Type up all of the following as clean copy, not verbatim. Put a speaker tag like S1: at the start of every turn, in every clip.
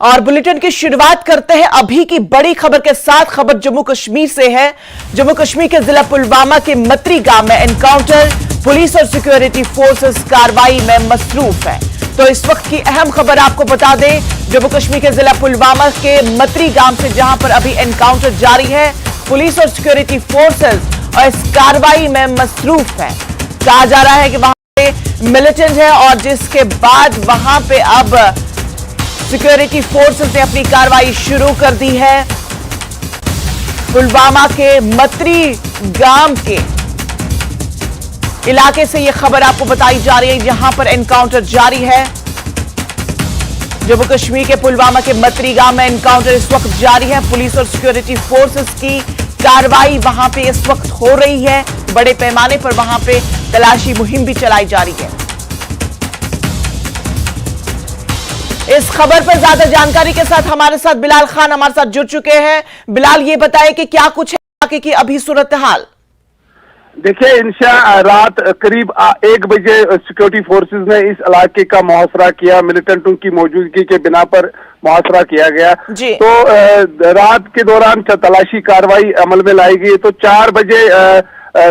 S1: और बुलेटिन की शुरुआत करते हैं अभी की बड़ी खबर के साथ। खबर जम्मू कश्मीर से है। जम्मू कश्मीर के जिला पुलवामा के मत्री गांव में एनकाउंटर, पुलिस और सिक्योरिटी फोर्सेस कार्रवाई में मसरूफ है। तो इस वक्त की अहम खबर आपको बता दें, जम्मू कश्मीर के जिला पुलवामा के मत्री गांव से जहां पर अभी एनकाउंटर जारी है, पुलिस और सिक्योरिटी फोर्सेस और इस कार्रवाई में मसरूफ है। कहा जा रहा है कि वहां पे मिलिटेंट है और जिसके बाद वहां पे अब सिक्योरिटी फोर्सेस ने अपनी कार्रवाई शुरू कर दी है। पुलवामा के मत्री गांव के इलाके से यह खबर आपको बताई जा रही है, जहां पर एनकाउंटर जारी है। जम्मू कश्मीर के पुलवामा के मत्री गांव में एनकाउंटर इस वक्त जारी है। पुलिस और सिक्योरिटी फोर्सेस की कार्रवाई वहां पे इस वक्त हो रही है। बड़े पैमाने पर वहां पे तलाशी मुहिम भी चलाई जा रही है। इस खबर पर ज्यादा जानकारी के साथ हमारे साथ बिलाल खान हमारे साथ जुड़ चुके हैं। बिलाल, ये बताएं कि क्या कुछ है इलाके की अभी सूरत हाल।
S2: देखिए, इंशा रात करीब 1 बजे सिक्योरिटी फोर्सेस ने इस इलाके का मुहासरा किया। मिलिटेंटों की मौजूदगी के बिना पर मुहासरा किया गया। तो रात के दौरान तलाशी कार्रवाई अमल में लाई गई। तो 4 बजे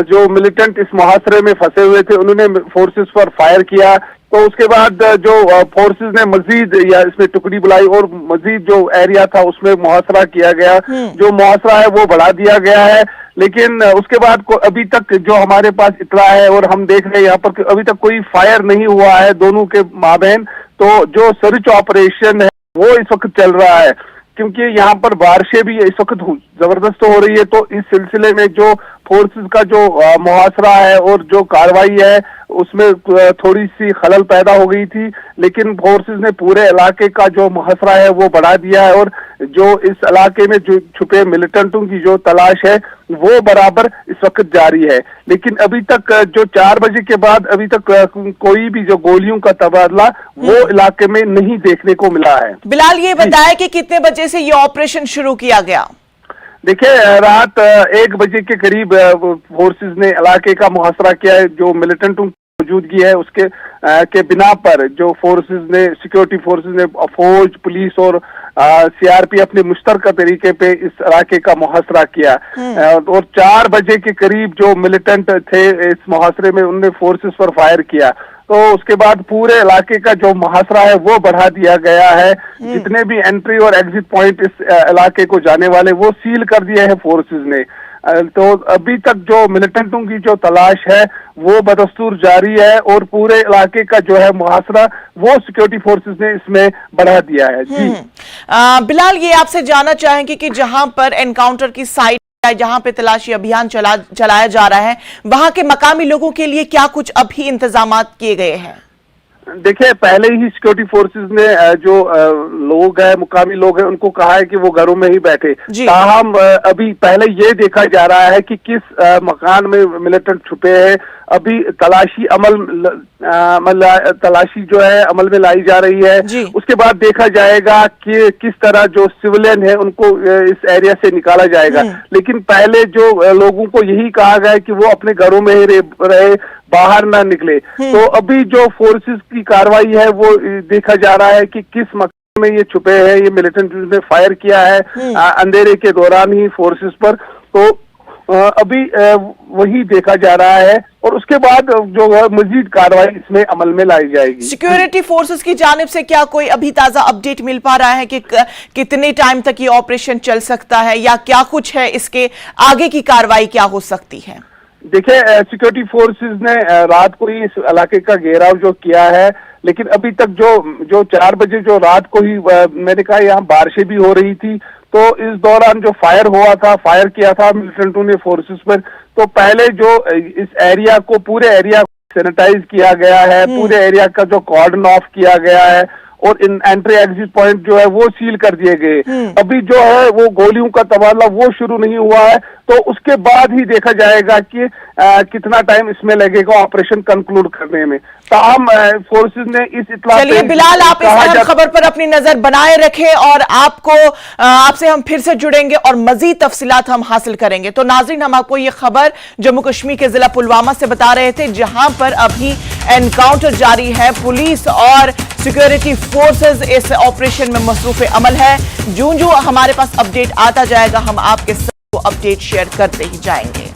S2: जो मिलिटेंट इस मुहासरे में फंसे हुए थे, उन्होंने फोर्सेस पर फायर किया। तो उसके बाद जो फोर्सेस ने मजीद या इसमें टुकड़ी बुलाई और मजीद जो एरिया था उसमें मुहासरा किया गया। जो मुहासरा है वो बढ़ा दिया गया है, लेकिन उसके बाद अभी तक जो हमारे पास इतला है और हम देख रहे हैं यहाँ पर अभी तक कोई फायर नहीं हुआ है दोनों के माबैन। तो जो सर्च ऑपरेशन है वो इस वक्त चल रहा है, क्योंकि यहाँ पर बारिशें भी इस वक्त जबरदस्त हो रही है। तो इस सिलसिले में जो फोर्सेस का जो मुहासरा है और जो कार्रवाई है उसमें थोड़ी सी खलल पैदा हो गई थी, लेकिन फोर्सेस ने पूरे इलाके का जो मुहासरा है वो बढ़ा दिया है और जो इस इलाके में जो छुपे मिलिटेंटों की जो तलाश है वो बराबर इस वक्त जारी है। लेकिन अभी तक जो 4 बजे के बाद अभी तक कोई भी जो गोलियों का तबादला वो इलाके में नहीं देखने को मिला है।
S1: बिलाल, ये बताया कि कितने बजे से ये ऑपरेशन शुरू किया गया?
S2: देखिए, रात 1 बजे के करीब फोर्सेस ने इलाके का मुहासरा किया है। जो मिलिटेंटों की मौजूदगी है उसके के बिना पर जो फोर्सेस ने सिक्योरिटी फोर्सेस ने फौज, पुलिस और सीआरपीएफ ने मुश्तरका तरीके पे इस इलाके का मुहासरा किया। और 4 बजे के करीब जो मिलिटेंट थे इस मुहासरे में, उन्होंने फोर्सेस पर फायर किया। तो उसके बाद पूरे इलाके का जो मुहासरा है वो बढ़ा दिया गया है। जितने भी एंट्री और एग्जिट पॉइंट इस इलाके को जाने वाले वो सील कर दिए हैं फोर्सेस ने। तो अभी तक जो मिलिटेंटों की जो तलाश है वो बदस्तूर जारी है और पूरे इलाके का जो है मुहासरा वो सिक्योरिटी फोर्सेस ने इसमें बढ़ा दिया है। जी
S1: बिलाल, ये आपसे जानना चाहेंगे कि जहां पर एनकाउंटर की साइट जहां पे तलाशी अभियान चलाया जा रहा है, वहां के मकामी लोगों के लिए क्या कुछ अभी इंतजामात किए गए हैं?
S2: देखिए, पहले ही सिक्योरिटी फोर्सेस ने जो लोग हैं, मुकामी लोग हैं, उनको कहा है कि वो घरों में ही बैठे। ताहम अभी पहले ये देखा जा रहा है कि किस मकान में मिलिटेंट छुपे हैं। अभी तलाशी तलाशी जो है अमल में लाई जा रही है। उसके बाद देखा जाएगा कि किस तरह जो सिविलियन है उनको इस एरिया से निकाला जाएगा। लेकिन पहले जो लोगों को यही कहा गया है कि वो अपने घरों में ही रहे, बाहर ना निकले। तो अभी जो फोर्सेस की कार्रवाई है वो देखा जा रहा है कि किस मकान में ये छुपे हैं। ये मिलिटेंट ने फायर किया है अंधेरे के दौरान ही फोर्सेस पर। तो अभी वही देखा जा रहा है और उसके बाद जो मजीद कार्रवाई इसमें अमल में लाई जाएगी।
S1: सिक्योरिटी फोर्सेस की जानिब से क्या कोई अभी ताजा अपडेट मिल पा रहा है कि कितने टाइम तक ये ऑपरेशन चल सकता है या क्या कुछ है, इसके आगे की कार्रवाई क्या हो सकती है?
S2: देखिए, सिक्योरिटी फोर्सेस ने रात को ही इस इलाके का घेराव जो किया है, लेकिन अभी तक जो 4 बजे जो रात को ही मैंने कहा यहाँ बारिशें भी हो रही थी। तो इस दौरान जो फायर किया था मिलिटेंटों ने फोर्सेस पर। तो पहले जो इस एरिया को पूरे एरिया को सैनिटाइज किया गया है, पूरे एरिया का जो कॉर्डन ऑफ किया गया है और इन एंट्री एग्जिट पॉइंट जो है वो सील कर दिए गए। अभी जो है वो गोलियों का तबादला वो शुरू नहीं हुआ है। तो उसके बाद ही देखा जाएगा कि कितना टाइम इसमें लगेगा ऑपरेशन कंक्लूड करने में। ताहम फोर्सेस ने इस इत्तला।
S1: चलिए बिलाल, आप इस अहम खबर पर अपनी नजर बनाए रखें और आपसे हम फिर से जुड़ेंगे और मजीद तफसीलात हम हासिल करेंगे। तो नाज़रीन, हम आपको ये खबर जम्मू कश्मीर के जिला पुलवामा से बता रहे थे, जहां पर अभी एनकाउंटर जारी है। पुलिस और सिक्योरिटी फोर्सेस इस ऑपरेशन में मसरूफ अमल है। जो हमारे पास अपडेट आता जाएगा हम आपके साथ अपडेट शेयर करते ही जाएंगे।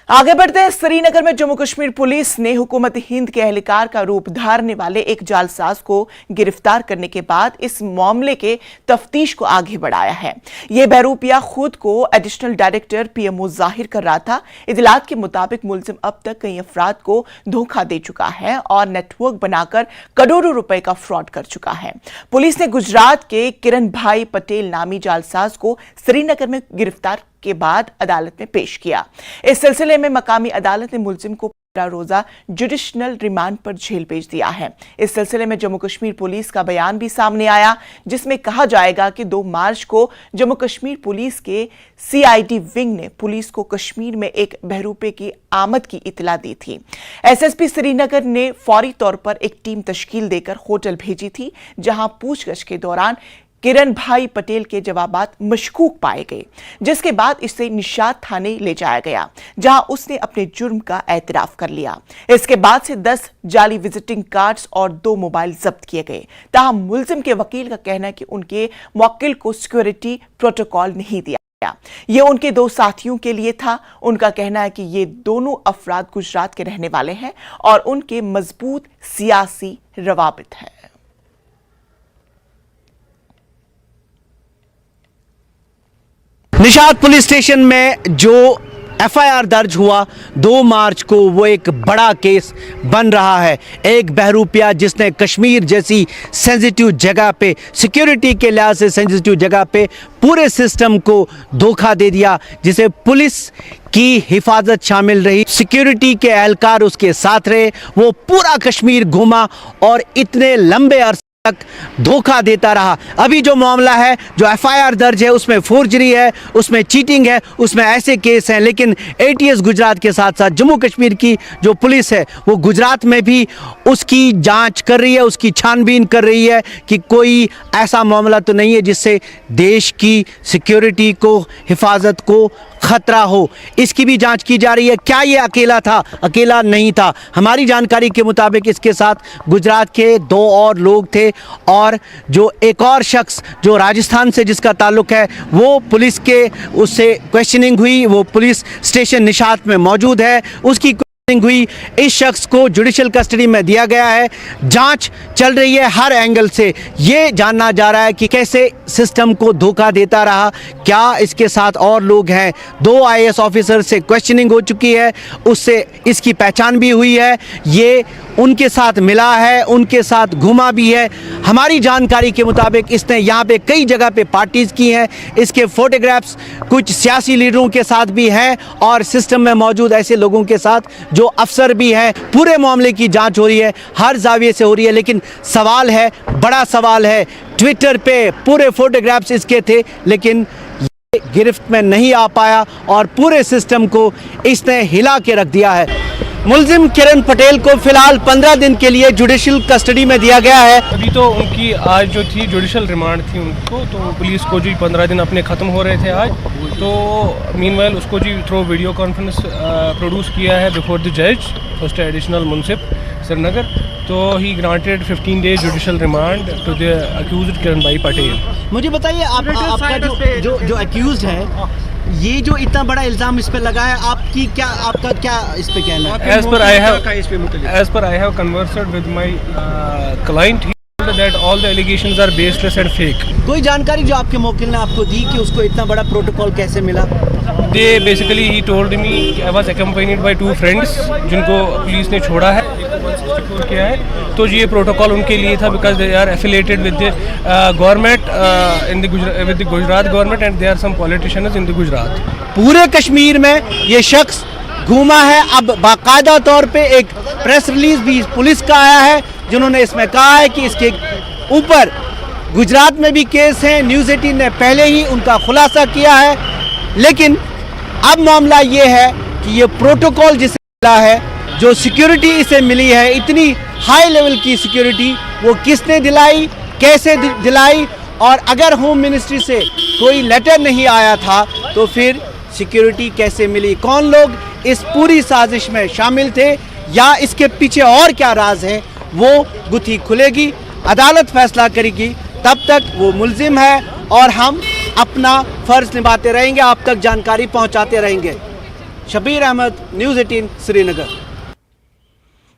S1: आगे बढ़ते हैं। श्रीनगर में जम्मू कश्मीर पुलिस ने हुकूमत हिंद के एहलकार का रूप धारने वाले एक जालसाज को गिरफ्तार करने के बाद इस मामले के तफ्तीश को आगे बढ़ाया है। यह बहरूपिया खुद को एडिशनल डायरेक्टर पीएमओ जाहिर कर रहा था। इतलात के मुताबिक मुलजिम अब तक कई अफराद को धोखा दे चुका है और नेटवर्क बनाकर करोड़ों रुपए का फ्रॉड कर चुका है। पुलिस ने गुजरात के किरण भाई पटेल नामी जालसाज को श्रीनगर में गिरफ्तार के बाद अदालत में पेश किया। इस सिलसिले में मकामी अदालत ने मुलजिम को 15 रोजा जुडिशनल रिमांड पर जेल भेज दिया है। इस सिलसिले में जम्मू कश्मीर पुलिस का बयान भी सामने आया, जिसमें कहा जाएगा कि 2 मार्च को जम्मू कश्मीर पुलिस के सीआईडी विंग ने पुलिस को कश्मीर में एक बहरूपे की आमद की इतला दी थी। एसएसपी श्रीनगर ने फौरी तौर पर एक टीम तश्कील देकर होटल भेजी थी, जहां पूछताछ के दौरान किरण भाई पटेल के जवाबात मशकूक पाए गए, जिसके बाद इसे निशात थाने ले जाया गया, जहां उसने अपने जुर्म का एतराफ कर लिया। इसके बाद से 10 जाली विजिटिंग कार्ड्स और 2 मोबाइल जब्त किए गए। ताहम मुलजिम के वकील का कहना है कि उनके मुवक्किल को सिक्योरिटी प्रोटोकॉल नहीं दिया गया। ये उनके 2 साथियों के लिए था। उनका कहना है कि ये दोनों अफराद गुजरात के रहने वाले हैं और उनके मजबूत सियासी रवाबित है।
S3: निशात पुलिस स्टेशन में जो एफआईआर दर्ज हुआ 2 मार्च को, वो एक बड़ा केस बन रहा है। एक बहरूपिया जिसने कश्मीर जैसी सेंसिटिव जगह पे, सिक्योरिटी के लिहाज से सेंसिटिव जगह पे पूरे सिस्टम को धोखा दे दिया, जिसे पुलिस की हिफाजत शामिल रही, सिक्योरिटी के एहलकार उसके साथ रहे, वो पूरा कश्मीर घूमा और इतने लंबे अरसे तक धोखा देता रहा। अभी जो मामला है, जो एफआईआर दर्ज है, उसमें फोर्जरी है, उसमें चीटिंग है, उसमें ऐसे केस हैं। लेकिन एटीएस गुजरात के साथ साथ जम्मू कश्मीर की जो पुलिस है वो गुजरात में भी उसकी जांच कर रही है, उसकी छानबीन कर रही है कि कोई ऐसा मामला तो नहीं है जिससे देश की सिक्योरिटी को, हिफाजत को खतरा हो। इसकी भी जांच की जा रही है। क्या ये अकेला था? अकेला नहीं था। हमारी जानकारी के मुताबिक इसके साथ गुजरात के 2 और लोग थे और जो एक और शख्स जो राजस्थान से जिसका ताल्लुक है, वो पुलिस के उससे क्वेश्चनिंग हुई, वो पुलिस स्टेशन निशात में मौजूद है, उसकी हुई। इस शख्स को जुडिशियल कस्टडी में दिया गया है। जांच चल रही है हर एंगल से। ये जानना जा रहा है कि कैसे सिस्टम को धोखा देता रहा, क्या इसके साथ और लोग हैं। 2 आईएएस ऑफिसर से क्वेश्चनिंग हो चुकी है, उससे इसकी पहचान भी हुई है, ये उनके साथ मिला है, उनके साथ घुमा भी है। हमारी जानकारी के मुताबिक इसने यहाँ पे कई जगह पे पार्टीज की हैं। इसके फोटोग्राफ्स कुछ सियासी लीडरों के साथ भी हैं और सिस्टम में मौजूद ऐसे लोगों के साथ जो अफसर भी हैं। पूरे मामले की जांच हो रही है, हर जाविये से हो रही है। लेकिन सवाल है, बड़ा सवाल है, ट्विटर पे पूरे फोटोग्राफ्स इसके थे, लेकिन ये गिरफ्त में नहीं आ पाया और पूरे सिस्टम को इसने हिला के रख दिया है। मुलजिम किरण पटेल को फिलहाल 15 दिन के लिए जुडिशियल कस्टडी में दिया गया है।
S4: अभी तो उनकी आज जो थी जुडिशियल रिमांड थी उनको, तो पुलिस को जो 15 दिन अपने ख़त्म हो रहे थे आज, तो मीनवाइल उसको जी थ्रू वीडियो कॉन्फ्रेंस प्रोड्यूस किया है बिफोर द जज, फर्स्ट एडिशनल मुंसिफ श्रीनगर। तो he granted 15 days judicial remand to the accused Kiran bhai Patel.
S3: मुझे बताइए आपका जो अक्यूज्ड है, ये जो इतना बड़ा इल्जाम इस पे लगा है, आपका क्या इस पे कहना है?
S4: As per I have conversed with my client, he told that all the allegations are baseless and fake.
S3: कोई जानकारी जो आपके वकील ने आपको दी कि उसको इतना बड़ा प्रोटोकॉल कैसे मिला?
S4: They basically he told me I was accompanied by 2 friends जिनको पुलिस ने छोड़ा है, 164 किया है। तो ये प्रोटोकॉल उनके लिए था because they are affiliated with the government with the Gujarat government and there are some politicians in the Gujarat.
S3: पूरे कश्मीर में ये शख्स घूमा है। अब बाकायदा तौर पे एक प्रेस रिलीज भी पुलिस का आया है, जिन्होंने इसमें कहा है कि इसके ऊपर गुजरात में भी केस हैं। न्यूज़ 18 ने पहले ही उनका खुलासा किया है। लेकिन अब मामला ये है कि ये प्रोटोकॉल जिसे मिला है, जो सिक्योरिटी इसे मिली है, इतनी हाई लेवल की सिक्योरिटी, वो किसने दिलाई, कैसे दिलाई, और अगर होम मिनिस्ट्री से कोई लेटर नहीं आया था तो फिर सिक्योरिटी कैसे मिली, कौन लोग इस पूरी साजिश में शामिल थे या इसके पीछे और क्या राज है, वो गुत्थी खुलेगी, अदालत फैसला करेगी। तब तक वो मुल्जिम है और हम अपना फर्ज निभाते रहेंगे, आप तक जानकारी पहुंचाते रहेंगे। शबीर अहमद, न्यूज़ 18 श्रीनगर।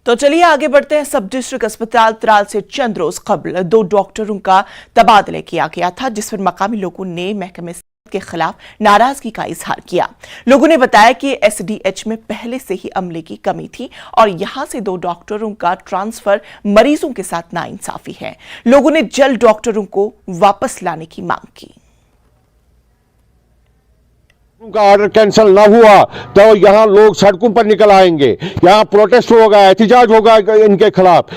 S1: तो चलिए आगे बढ़ते हैं। सब डिस्ट्रिक्ट अस्पताल त्राल से चंद रोज कबल 2 डॉक्टरों का तबादला किया गया था, जिस पर मकामी लोगों ने महकमे के खिलाफ नाराजगी का इजहार किया। लोगों ने बताया कि एसडीएच में पहले से ही अमले की कमी थी और यहां से 2 डॉक्टरों का ट्रांसफर मरीजों के साथ नाइंसाफी है। लोगों ने जल्द डॉक्टरों को वापस लाने की मांग की।
S5: का ऑर्डर कैंसिल ना हुआ तो यहाँ लोग सड़कों पर निकल आएंगे, यहाँ प्रोटेस्ट होगा, एहतजाज होगा इनके खिलाफ।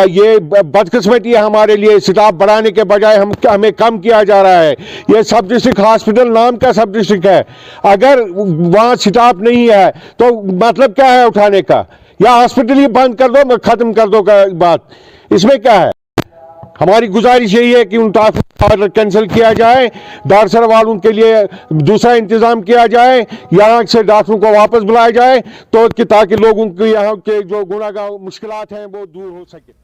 S5: ये बदकिस्मती है हमारे लिए, स्टाफ बढ़ाने के बजाय हमें कम किया जा रहा है। ये सब डिस्ट्रिक्ट हॉस्पिटल नाम का सब डिस्ट्रिक्ट है, अगर वहाँ स्टाफ नहीं है तो मतलब क्या है उठाने का, या हॉस्पिटल ही बंद कर दो, खत्म कर दो का बात, इसमें क्या है। हमारी गुजारिश यही है कि उनका ऑर्डर कैंसिल किया जाए, दारसर वालों के लिए दूसरा इंतजाम किया जाए, यहाँ से डॉक्टरों को वापस बुलाया जाए तो कि ताकि लोगों के यहाँ के जो गुनाह मुश्किलात हैं वो दूर हो सके।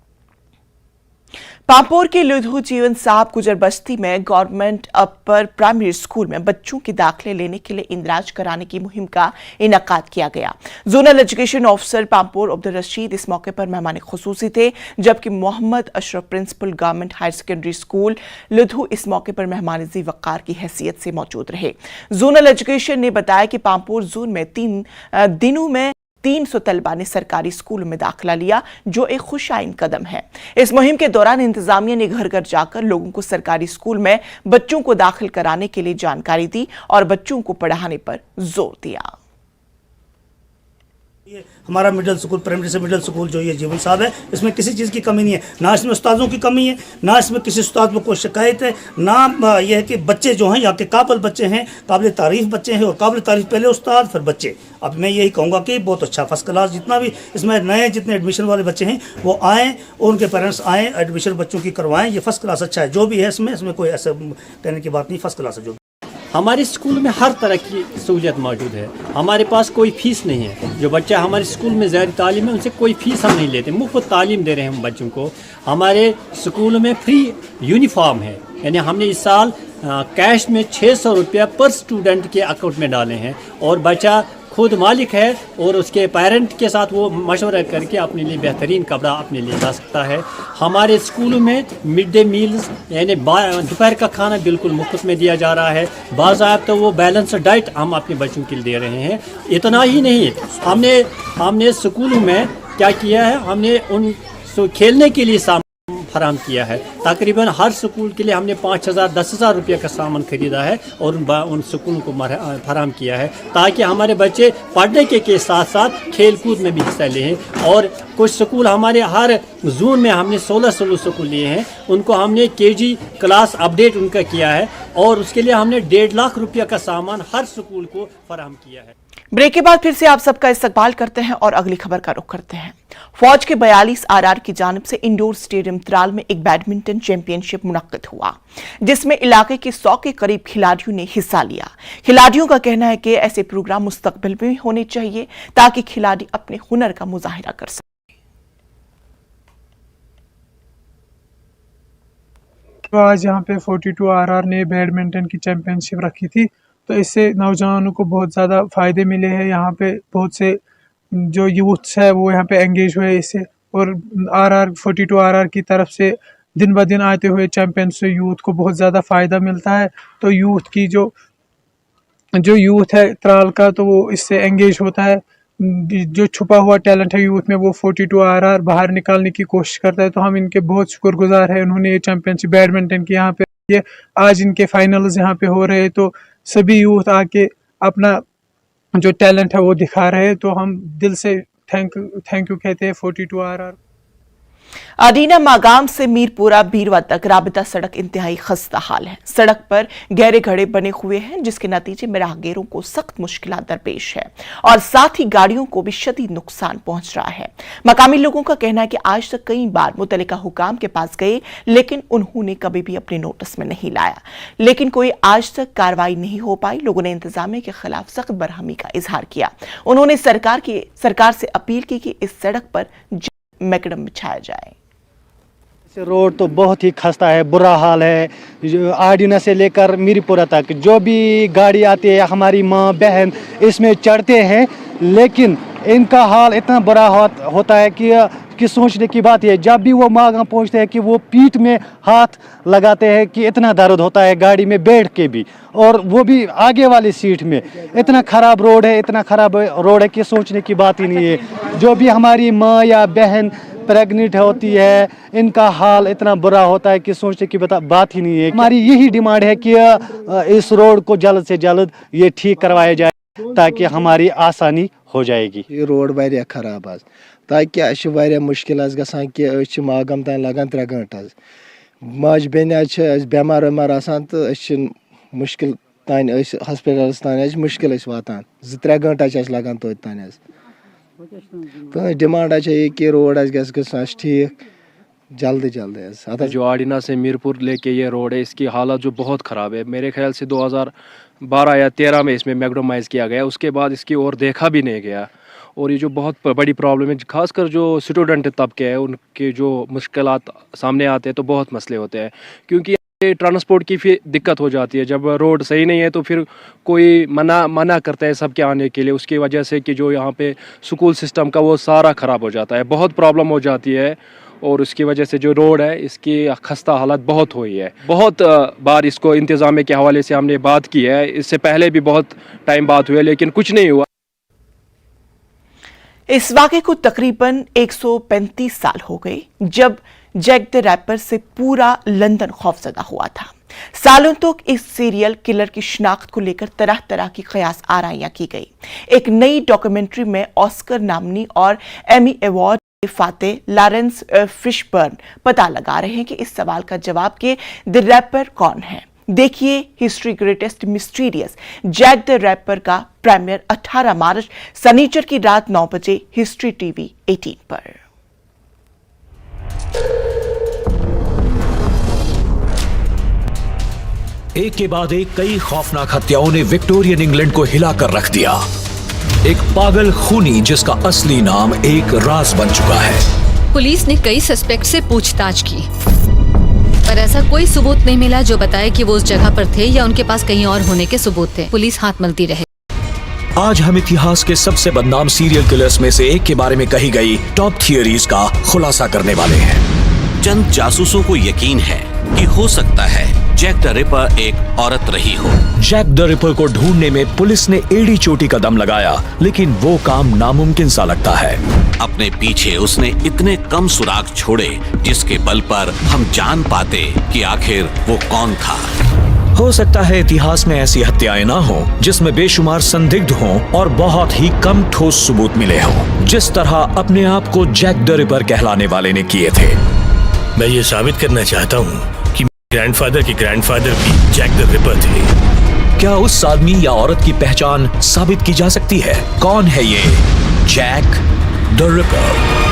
S1: पांपोर के लुधु जीवन साहब गुजर बस्ती में गवर्नमेंट अपर प्राइमरी स्कूल में बच्चों के दाखिले लेने के लिए इंदराज कराने की मुहिम का इनेकाद किया गया। Zonal education officer Pampore Abdul Rashid इस मौके पर मेहमान खुसूसी थे, जबकि Mohammad Ashraf principal government higher secondary school Ludhu इस मौके पर मेहमान वक़ार की हैसियत से मौजूद रहे। जोनल एजुकेशन ने बताया कि पांपोर जोन में 3 दिनों में 300 तलबा ने सरकारी स्कूलों में दाखिला लिया, जो एक खुशाइन कदम है। इस मुहिम के दौरान इंतजामिया ने घर घर जाकर लोगों को सरकारी स्कूल में बच्चों को दाखिल कराने के लिए जानकारी दी और बच्चों को पढ़ाने पर जोर दिया।
S6: ये हमारा मिडिल स्कूल, प्राइमरी से मिडिल स्कूल जो ये जीवन साहब है, इसमें किसी चीज़ की कमी नहीं है, ना इसमें उस्तादों की कमी है, ना इसमें किसी उस्ताद में कोई शिकायत है, ना ये है कि बच्चे जो हैं यहाँ के काबिल बच्चे हैं, काबिल तारीफ़ बच्चे हैं और काबिल तारीफ़ पहले उस्ताद फिर बच्चे। अब मैं यही कहूँगा कि बहुत अच्छा फर्स्ट क्लास, जितना भी इसमें नए जितने एडमिशन वाले बच्चे हैं वो आएँ और उनके पेरेंट्स आएँ, एडमिशन बच्चों की करवाएँ। ये फर्स्ट क्लास अच्छा है जो भी है, इसमें कोई ऐसा कहने की बात नहीं, फर्स्ट क्लास है जो।
S7: हमारे स्कूल में हर तरह की सहूलियत मौजूद है, हमारे पास कोई फ़ीस नहीं है। जो बच्चा हमारे स्कूल में ज़ायरी तालीम है उनसे कोई फ़ीस हम नहीं लेते, मुफ्त तालीम दे रहे हैं हम बच्चों को। हमारे स्कूल में फ्री यूनिफॉर्म है, यानी हमने इस साल कैश में 600 रुपया पर स्टूडेंट के अकाउंट में डाले हैं और बच्चा खुद मालिक है और उसके पेरेंट के साथ वो मशवरा करके अपने लिए बेहतरीन कपड़ा अपने लिए ला सकता है। हमारे स्कूलों में मिड डे मील्स यानी दोपहर का खाना बिल्कुल मुफ्त में दिया जा रहा है, बाज़ाब्ता वो बैलेंस डाइट हम अपने बच्चों के लिए दे रहे हैं। इतना ही नहीं, हमने स्कूलों में क्या किया है, हमने उन खेलने के लिए सामान फराहम किया है। तकरीबन हर स्कूल के लिए हमने 5,000 10,000 रुपये का सामान खरीदा है और उन स्कूलों को फराहम किया है ताकि हमारे बच्चे पढ़ने के साथ साथ खेल कूद में भी हिस्सा लें। और कुछ स्कूल हमारे हर जोन में हमने 16 स्कूल लिए हैं, उनको हमने केजी क्लास अपडेट उनका किया है और उसके लिए हमने 1.5 लाख रुपये का सामान हर स्कूल को फराहम किया है।
S1: ब्रेक के बाद फिर से आप सबका इस्तकबाल करते हैं और अगली खबर का रुख करते हैं। फौज के 42 आरआर की जानिब से इंडोर स्टेडियम त्राल में एक बैडमिंटन चैंपियनशिप मुनक्किद हुआ, जिसमें इलाके के 100 के करीब खिलाड़ियों ने हिस्सा लिया। खिलाड़ियों का कहना है कि ऐसे प्रोग्राम मुस्तकबिल में होने चाहिए ताकि खिलाड़ी अपने हुनर का मुजाहिरा कर सकें।
S8: तो आज यहाँ पे 42 आरआर ने बैडमिंटन की चैंपियनशिप रखी थी, तो इससे नौजवानों को बहुत ज़्यादा फ़ायदे मिले हैं। यहाँ पे बहुत से जो यूथ्स है वो यहाँ पे एंगेज हुए इससे, और 42 आरआर की तरफ से दिन ब दिन आते हुए चैंपियन से यूथ को बहुत ज़्यादा फ़ायदा मिलता है। तो यूथ की जो यूथ है त्राल का, तो वो इससे एंगेज होता है। जो छुपा हुआ टैलेंट है यूथ में वो 42 आरआर बाहर निकालने की कोशिश करता है। तो हम इनके बहुत शुक्रगुजार हैं, उन्होंने ये चैंपियनशिप बैडमिंटन की यहाँ पे ये आज इनके फाइनल्स यहाँ पे हो रहे हैं, तो सभी यूथ आके अपना जो टैलेंट है वो दिखा रहे हैं। तो हम दिल से थैंक यू कहते हैं 42 आरआर।
S1: अदीना मागाम से मीरपुरा बीरवा तक राबिता सड़क इंतहाई खस्ता हाल है। सड़क पर गहरे गड्ढे बने हुए हैं, जिसके नतीजे में राहगीरों को सख्त मुश्किलात दरपेश है और साथ ही गाड़ियों को भी शदीद नुकसान पहुंच रहा है। मकामी लोगों का कहना है कि आज तक कई बार मुतल्लिका हुकाम के पास गए, लेकिन उन्होंने कभी भी अपने नोटिस में नहीं लाया, लेकिन कोई आज तक कार्रवाई नहीं हो पाई। लोगों ने इंतजामिया के खिलाफ सख्त बरहमी का इजहार किया। उन्होंने सरकार से अपील की कि इस सड़क पर मैकडम बिछाया जाए।
S7: रोड तो बहुत ही खस्ता है, बुरा हाल है। आर्डिना से लेकर मीरपुरा तक जो भी गाड़ी आती है, हमारी माँ बहन इसमें चढ़ते हैं, लेकिन इनका हाल इतना बुरा होता है कि सोचने की बात है। जब भी वो मागाम पहुंचते हैं कि वो पीठ में हाथ लगाते हैं कि इतना दर्द होता है गाड़ी में बैठ के भी, और वो भी आगे वाली सीट में। इतना ख़राब रोड है कि सोचने की बात ही नहीं है। जो भी हमारी माँ या बहन प्रेग्नेंट होती है, इनका हाल इतना बुरा होता है कि सोचने की बात ही नहीं है। हमारी यही डिमांड है कि इस रोड को जल्द से जल्द ये ठीक करवाया जाए, ताकि हमारी आसानी हो जाएगी।
S9: ये रोड वारिया खराब आज, ताकि अस वारिया मुश्किल गसान कि मागाम तान लगान 3 घंटे। माज बेन बेमार वेमार आसान तो मुश्किल तान हॉस्पिटल तान मुश्किल वातान 2-3 घंटे लगान तो तान। तो डिमांड है कि रोड गस ठीक जल्दी जल्दी।
S10: जो आर्डिना से मीरपुर लेके ये रोड है, इसकी हालत जो बहुत ख़राब है। मेरे ख्याल से 2012 या 13 में इसमें मैकडोमाइज़ किया गया, उसके बाद इसकी ओर देखा भी नहीं गया। और ये जो बहुत बड़ी प्रॉब्लम है, खासकर जो स्टूडेंट तबके है, उनके जो मुश्किलात सामने आते हैं तो बहुत मसले होते हैं, क्योंकि ट्रांसपोर्ट की फिर दिक्कत हो जाती है। जब रोड सही नहीं है तो फिर कोई मना करता है सबके आने के लिए, उसकी वजह से कि जो यहाँ पे स्कूल सिस्टम का वो सारा ख़राब हो जाता है, बहुत प्रॉब्लम हो जाती है। और उसकी वजह से जो रोड है इसकी खस्ता हालत बहुत हुई है। बहुत बार इसको इंतज़ाम के हवाले से हमने बात की है, इससे पहले भी बहुत टाइम बात हुई है, लेकिन कुछ नहीं हुआ।
S1: इस वाक़े को तकरीबन 135 साल हो गए जब जैक द रैपर से पूरा लंदन खौफजदा हुआ था। सालों तक इस सीरियल किलर की शिनाख्त को लेकर तरह तरह की कयास आराइयां की गई। एक नई डॉक्यूमेंट्री में ऑस्कर नामनी और एमी अवार्ड फाते लॉरेंस फिशबर्न पता लगा रहे हैं कि इस सवाल का जवाब कि द रैपर कौन है। देखिए history greatest mysterious Jack the Ripper का प्रीमियर 18 मार्च शनिचर की रात 9 बजे हिस्ट्री टीवी 18 पर।
S11: एक के बाद एक कई खौफनाक हत्याओं ने विक्टोरियन इंग्लैंड को हिलाकर रख दिया। एक पागल खूनी जिसका असली नाम एक राज बन चुका है।
S12: पुलिस ने कई सस्पेक्ट से पूछताछ की, पर ऐसा कोई सबूत नहीं मिला जो बताए कि वो उस जगह पर थे या उनके पास कहीं और होने के सबूत थे। पुलिस हाथ मलती रहे।
S11: आज हम इतिहास के सबसे बदनाम सीरियल किलर्स में से एक के बारे में कही गई टॉप थियरीज का खुलासा करने वाले हैं।
S13: चंद जासूसों को यकीन है कि हो सकता है जैक द रिपर एक औरत रही हो।
S11: जैक द रिपर को ढूंढने में पुलिस ने एड़ी चोटी का दम लगाया, लेकिन वो काम नामुमकिन सा लगता है।
S13: अपने पीछे उसने इतने कम सुराग छोड़े जिसके बल पर हम जान पाते कि आखिर वो कौन था।
S11: हो सकता है इतिहास में ऐसी हत्याएं ना हो जिसमें बेशुमार संदिग्ध हों और बहुत ही कम ठोस सबूत मिले हों, जिस तरह अपने आप को जैक द रिपर कहलाने वाले ने किए थे।
S14: मैं ये साबित करना चाहता हूँ कि ग्रैंडफादर के ग्रैंडफादर भी जैक द रिपर थे।
S11: क्या उस आदमी या औरत की पहचान साबित की जा सकती है? कौन है ये जैक द रिपर?